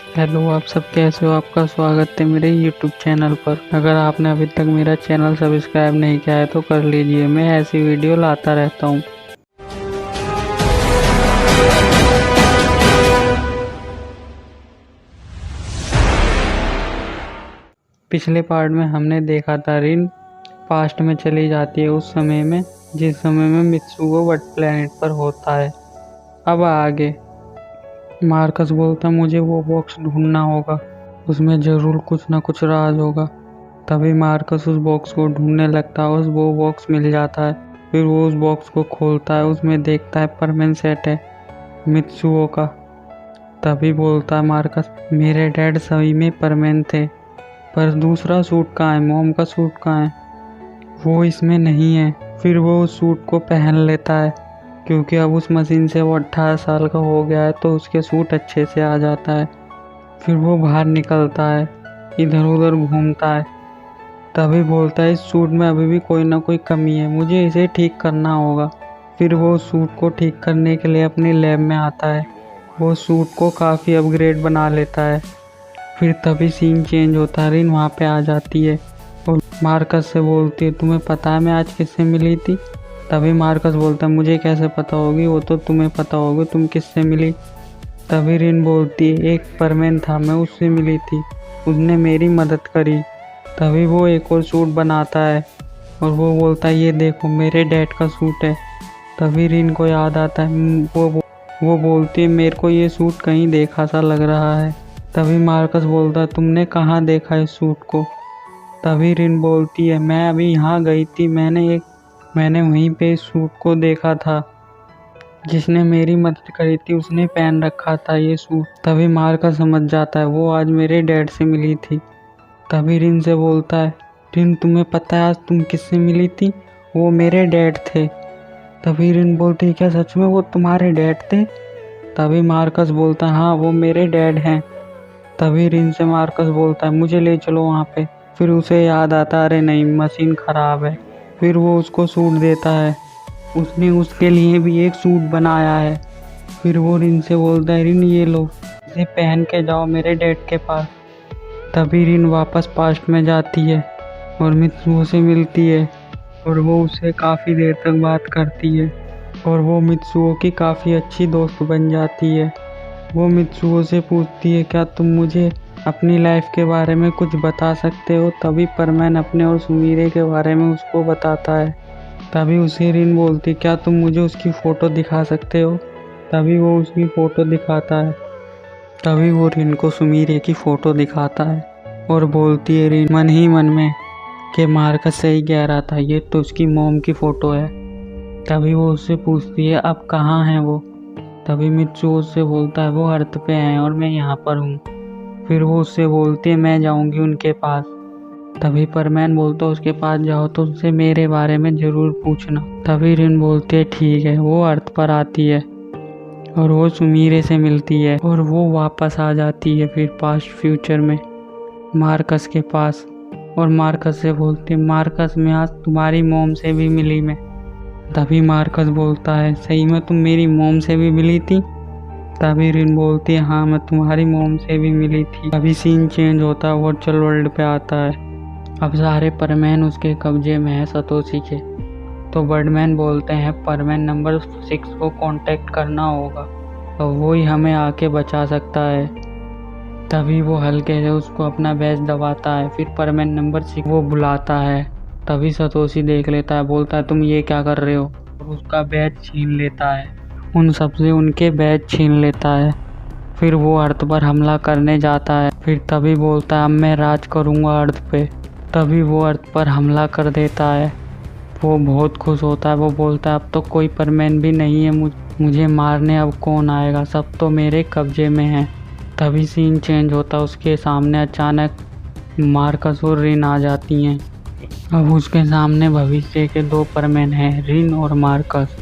Hello, आप सब कैसे हो? आपका स्वागत है मेरे यूट्यूब चैनल पर। अगर आपने अभी तक मेरा चैनल सब्सक्राइब नहीं किया है तो कर लीजिए। मैं ऐसी वीडियो लाता रहता हूँ। पिछले पार्ट में हमने देखा था रिन पास्ट में चली जाती है उस समय में जिस समय में मित्सुओ वर्ल्ड प्लेनेट पर होता है। अब आगे मार्कस बोलता मुझे वो बॉक्स ढूंढना होगा, उसमें जरूर कुछ ना कुछ राज होगा। तभी मार्कस उस बॉक्स को ढूंढने लगता है, वो बॉक्स मिल जाता है। फिर वो उस बॉक्स को खोलता है, उसमें देखता है परमेंट सेट है मित्सुओ का। तभी बोलता है मार्कस मेरे डैड सभी में परमेंट थे, पर दूसरा सूट कहाँ है, मॉम का सूट कहाँ है? वो इसमें नहीं है। फिर वो उस सूट को पहन लेता है क्योंकि अब उस मशीन से वो 18 साल का हो गया है तो उसके सूट अच्छे से आ जाता है। फिर वो बाहर निकलता है, इधर उधर घूमता है। तभी बोलता है इस सूट में अभी भी कोई ना कोई कमी है, मुझे इसे ठीक करना होगा। फिर वो सूट को ठीक करने के लिए अपनी लैब में आता है। वो सूट को काफ़ी अपग्रेड बना लेता है। फिर तभी सीन चेंज होता है, रिन वहाँ पे आ जाती है और मार्कस से बोलती है तुम्हें पता है मैं आज किससे मिली थी? तभी मार्कस बोलता है मुझे कैसे पता होगी, वो तो तुम्हें पता होगी, तुम किससे मिली? तभी रिन बोलती है एक परमेन था, मैं उससे मिली थी, उसने मेरी मदद करी। तभी वो एक और सूट बनाता है और वो बोलता है ये देखो मेरे डैड का सूट है। तभी रिन को याद आता है, वो बोलती है मेरे को ये सूट कहीं देखा सा लग रहा है। तभी मार्कस बोलता है तुमने कहाँ देखा इस सूट को? तभी रिन बोलती है मैं अभी यहाँ गई थी, मैंने वहीं पे इस सूट को देखा था, जिसने मेरी मदद करी थी उसने पहन रखा था ये सूट। तभी मार्कस समझ जाता है वो आज मेरे डैड से मिली थी। तभी रिन से बोलता है रिन तुम्हें पता है आज तुम किससे मिली थी? वो मेरे डैड थे। तभी रिन बोलती है क्या सच में वो तुम्हारे डैड थे? तभी मार्कस बोलता है हाँ वो मेरे डैड हैं। तभी रिन से मार्कस बोलता है मुझे ले चलो वहाँ पे। फिर उसे याद आता अरे नहीं मशीन ख़राब है। फिर वो उसको सूट देता है, उसने उसके लिए भी एक सूट बनाया है। फिर वो रिन से बोलता है रिन ये लो, इसे पहन के जाओ मेरे डैड के पास। तभी रिन वापस पास्ट में जाती है और मित्सुओ से मिलती है और वो उससे काफ़ी देर तक बात करती है और वो मित्सुओ की काफ़ी अच्छी दोस्त बन जाती है। वो मित्सुओ से पूछती है क्या तुम मुझे अपनी लाइफ के बारे में कुछ बता सकते हो? तभी परमैन अपने और सुमीरे के बारे में उसको बताता है। तभी उसे रिन बोलती क्या तुम मुझे उसकी फ़ोटो दिखा सकते हो? तभी वो उसकी फ़ोटो दिखाता है। तभी वो रिन को सुमीरे की फ़ोटो दिखाता है और बोलती है रिन मन ही मन में कि मार्कस सही कह रहा था, ये तो उसकी मॉम की फ़ोटो है। तभी वो उससे पूछती है अब कहाँ हैं वो? तभी मित्सुओ उससे बोलता है वो अर्थ पे हैं और मैं यहाँ पर हूँ। फिर वो उससे बोलती है मैं जाऊँगी उनके पास। तभी परमैन बोलता है उसके पास जाओ तो उससे मेरे बारे में ज़रूर पूछना। तभी रिन बोलती है ठीक है। वो अर्थ पर आती है और वो सुमीरे से मिलती है और वो वापस आ जाती है फिर पास्ट फ्यूचर में मार्कस के पास और मार्कस से बोलती है मार्कस मैं आज तुम्हारी मॉम से भी मिली मैं। तभी मार्कस बोलता है सही में तुम मेरी मॉम से भी मिली थी? तभी रिन बोलती है हाँ मैं तुम्हारी मॉम से भी मिली थी। अभी सीन चेंज होता है, वर्चुअल वर्ल्ड पे आता है। अब सारे परमैन उसके कब्जे में है सतोशी के। तो बर्डमैन बोलते हैं परमैन नंबर 6 को कांटेक्ट करना होगा तो वो ही हमें आके बचा सकता है। तभी वो हल्के से उसको अपना बैज दबाता है। फिर परमैन नंबर 6 वो बुलाता है। तभी सतोशी देख लेता है, बोलता है तुम ये क्या कर रहे हो, और उसका बैज छीन लेता है। उन सबसे उनके बैज छीन लेता है। फिर वो अर्थ पर हमला करने जाता है। फिर तभी बोलता है अब मैं राज करूँगा अर्थ पे। तभी वो अर्थ पर हमला कर देता है। वो बहुत खुश होता है, वो बोलता है अब तो कोई परमैन भी नहीं है मुझे मारने, अब कौन आएगा, सब तो मेरे कब्जे में है। तभी सीन चेंज होता है, उसके सामने अचानक मार्कस और रिन आ जाती हैं। अब उसके सामने भविष्य के 2 परमैन हैं, रिन और मार्कस।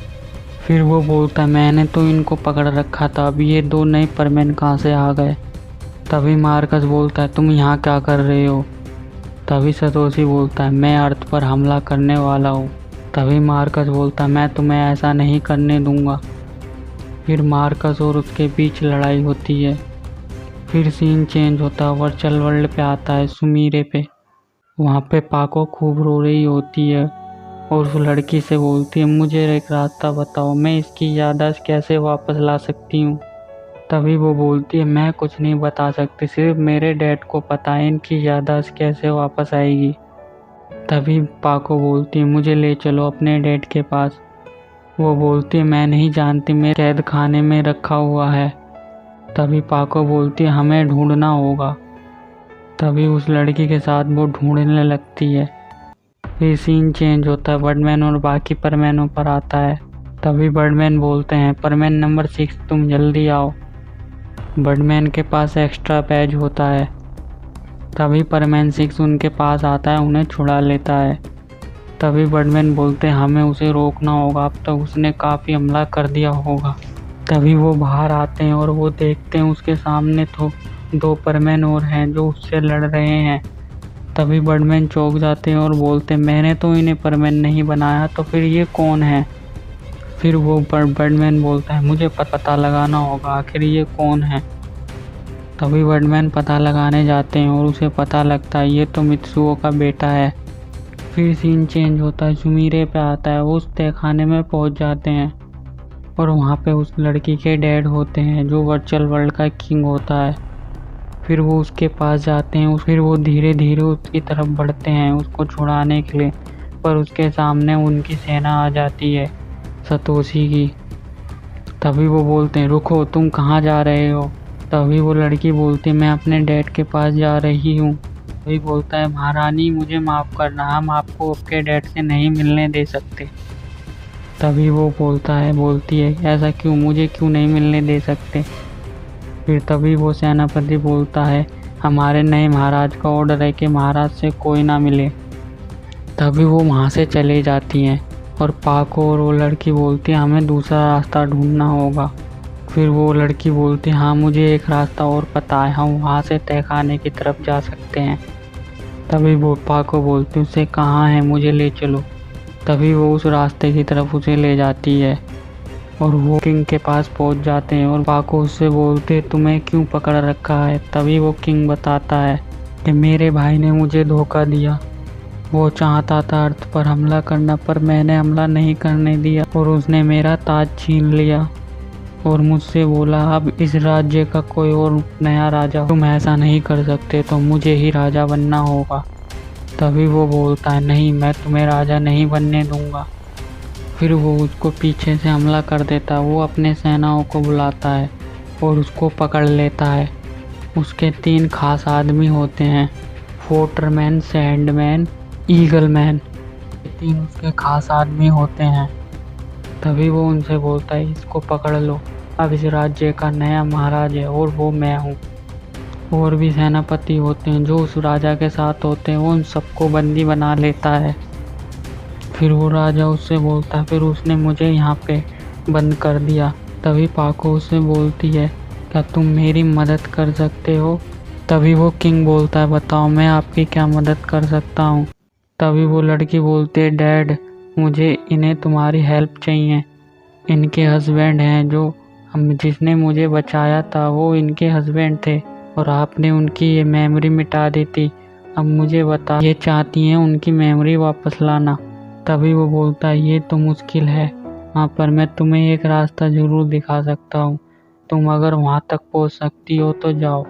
फिर वो बोलता है मैंने तो इनको पकड़ रखा था, अब ये 2 नए परमैन कहाँ से आ गए? तभी मार्कस बोलता है तुम यहाँ क्या कर रहे हो? तभी सतोशी बोलता है मैं अर्थ पर हमला करने वाला हूँ। तभी मार्कस बोलता है मैं तुम्हें ऐसा नहीं करने दूंगा। फिर मार्कस और उसके बीच लड़ाई होती है। फिर सीन चेंज होता है, वर्चुअल वर्ल्ड पे आता है, सुमीरे पे। वहाँ पे पाको खूब रो रही होती है और उस लड़की से बोलती है मुझे एक रास्ता बताओ, मैं इसकी याददाश्त कैसे वापस ला सकती हूँ। तभी वो बोलती है मैं कुछ नहीं बता सकती, सिर्फ मेरे डैड को पता है इनकी याददाश्त कैसे वापस आएगी। तभी पाको बोलती है मुझे ले चलो अपने डैड के पास। वो बोलती है मैं नहीं जानती, मैं कैद खाने में रखा हुआ है। तभी पाको बोलती है हमें ढूंढना होगा। तभी उस लड़की के साथ वो ढूंढने लगती है। फिर सीन चेंज होता है, बर्डमैन और बाकी परमैनों पर आता है। तभी बर्डमैन बोलते हैं परमैन नंबर 6 तुम जल्दी आओ। बर्डमैन के पास एक्स्ट्रा पैज होता है। तभी परमैन 6 उनके पास आता है, उन्हें छुड़ा लेता है। तभी बर्डमैन बोलते हैं हमें उसे रोकना होगा, अब तक उसने काफ़ी हमला कर दिया होगा। तभी वो बाहर आते हैं और वो देखते हैं उसके सामने तो 2 परमैन और हैं जो उससे लड़ रहे हैं। तभी बर्डमैन चौंक जाते हैं और बोलते हैं मैंने तो इन्हें परमैन नहीं बनाया, तो फिर ये कौन है। फिर वो बर्डमैन बोलता है मुझे पता लगाना होगा आखिर ये कौन है। तभी बर्डमैन पता लगाने जाते हैं और उसे पता लगता है ये तो मित्सुओ का बेटा है। फिर सीन चेंज होता है, सुमीरे पे आता है, वो उस तहखाने में पहुंच जाते हैं और वहाँ पे उस लड़की के डैड होते हैं जो वर्चुअल वर्ल्ड का किंग होता है। फिर वो उसके पास जाते हैं, फिर वो धीरे धीरे उसकी तरफ बढ़ते हैं उसको छुड़ाने के लिए, पर उसके सामने उनकी सेना आ जाती है सतोशी की। तभी वो बोलते हैं रुको तुम कहाँ जा रहे हो। तभी वो लड़की बोलती है मैं अपने डैड के पास जा रही हूँ। तभी बोलता है महारानी मुझे माफ़ करना, हम आपको आपके डैड से नहीं मिलने दे सकते। तभी वो बोलती है ऐसा क्यों, मुझे क्यों नहीं मिलने दे सकते। फिर तभी वो सेनापति बोलता है हमारे नए महाराज का ऑर्डर है कि महाराज से कोई ना मिले। तभी वो वहाँ से चले जाती हैं और पाको और वो लड़की बोलती है हमें दूसरा रास्ता ढूंढना होगा। फिर वो लड़की बोलती है हाँ मुझे एक रास्ता और पता है, हम वहाँ से तहखाने की तरफ जा सकते हैं। तभी वो पाको बोलती है उसे कहाँ है, मुझे ले चलो। तभी वो उस रास्ते की तरफ उसे ले जाती है और वो किंग के पास पहुंच जाते हैं और पाको उससे बोलते तुम्हें क्यों पकड़ रखा है। तभी वो किंग बताता है कि मेरे भाई ने मुझे धोखा दिया, वो चाहता था अर्थ पर हमला करना पर मैंने हमला नहीं करने दिया और उसने मेरा ताज छीन लिया और मुझसे बोला अब इस राज्य का कोई और नया राजा, तुम ऐसा नहीं कर सकते तो मुझे ही राजा बनना होगा। तभी वो बोलता है नहीं मैं तुम्हें राजा नहीं बनने दूंगा। फिर वो उसको पीछे से हमला कर देता है, वो अपने सेनाओं को बुलाता है और उसको पकड़ लेता है। उसके 3 खास आदमी होते हैं, फोर्टरमैन, सैंडमैन, ईगलमैन, 3 उसके खास आदमी होते हैं। तभी वो उनसे बोलता है इसको पकड़ लो, अब इस राज्य का नया महाराज है और वो मैं हूँ। और भी सेनापति होते हैं जो उस राजा के साथ होते हैं, वो उन सबको बंदी बना लेता है। फिर वो राजा उससे बोलता है फिर उसने मुझे यहाँ पे बंद कर दिया। तभी पाको उससे बोलती है क्या तुम मेरी मदद कर सकते हो। तभी वो किंग बोलता है बताओ मैं आपकी क्या मदद कर सकता हूँ। तभी वो लड़की बोलती है डैड मुझे इन्हें तुम्हारी हेल्प चाहिए, इनके हस्बैंड हैं जो जिसने मुझे बचाया था वो इनके हस्बैंड थे और आपने उनकी ये मेमोरी मिटा दी थी, अब मुझे बता ये चाहती हैं उनकी मेमोरी वापस लाना। तभी वो बोलता है ये तो मुश्किल है, हाँ पर मैं तुम्हें एक रास्ता ज़रूर दिखा सकता हूँ, तुम अगर वहाँ तक पहुँच सकती हो तो जाओ।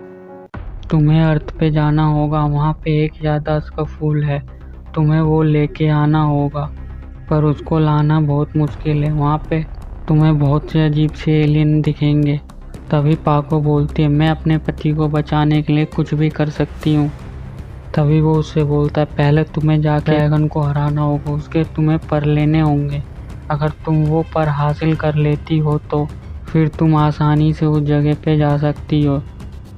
तुम्हें अर्थ पे जाना होगा, वहाँ पे एक याददाश्त का फूल है, तुम्हें वो लेके आना होगा पर उसको लाना बहुत मुश्किल है, वहाँ पे तुम्हें बहुत से अजीब से एलियन दिखेंगे। तभी पाको बोलती है मैं अपने पति को बचाने के लिए कुछ भी कर सकती हूँ। तभी वो उससे बोलता है पहले तुम्हें जाकर ड्रैगन को हराना होगा, उसके तुम्हें पर लेने होंगे, अगर तुम वो पर हासिल कर लेती हो तो फिर तुम आसानी से उस जगह पे जा सकती हो।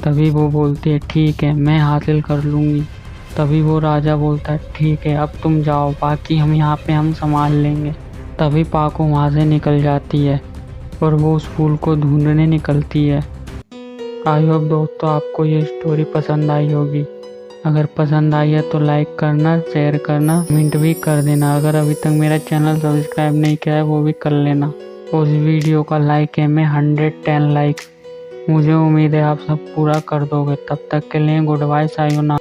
तभी वो बोलती है ठीक है मैं हासिल कर लूँगी। तभी वो राजा बोलता है ठीक है अब तुम जाओ, बाकी हम यहाँ पे हम संभाल लेंगे। तभी पाको वहाँ से निकल जाती है और वो उस फूल को ढूंढने निकलती है। आई होप दोस्तों आपको ये स्टोरी पसंद आई होगी, अगर पसंद आई है तो लाइक करना, शेयर करना, कमेंट भी कर देना। अगर अभी तक मेरा चैनल सब्सक्राइब नहीं किया है वो भी कर लेना। उस वीडियो का लाइक है मैं 110 लाइक मुझे उम्मीद है आप सब पूरा कर दोगे। तब तक के लिए गुड बाय, सायोनारा।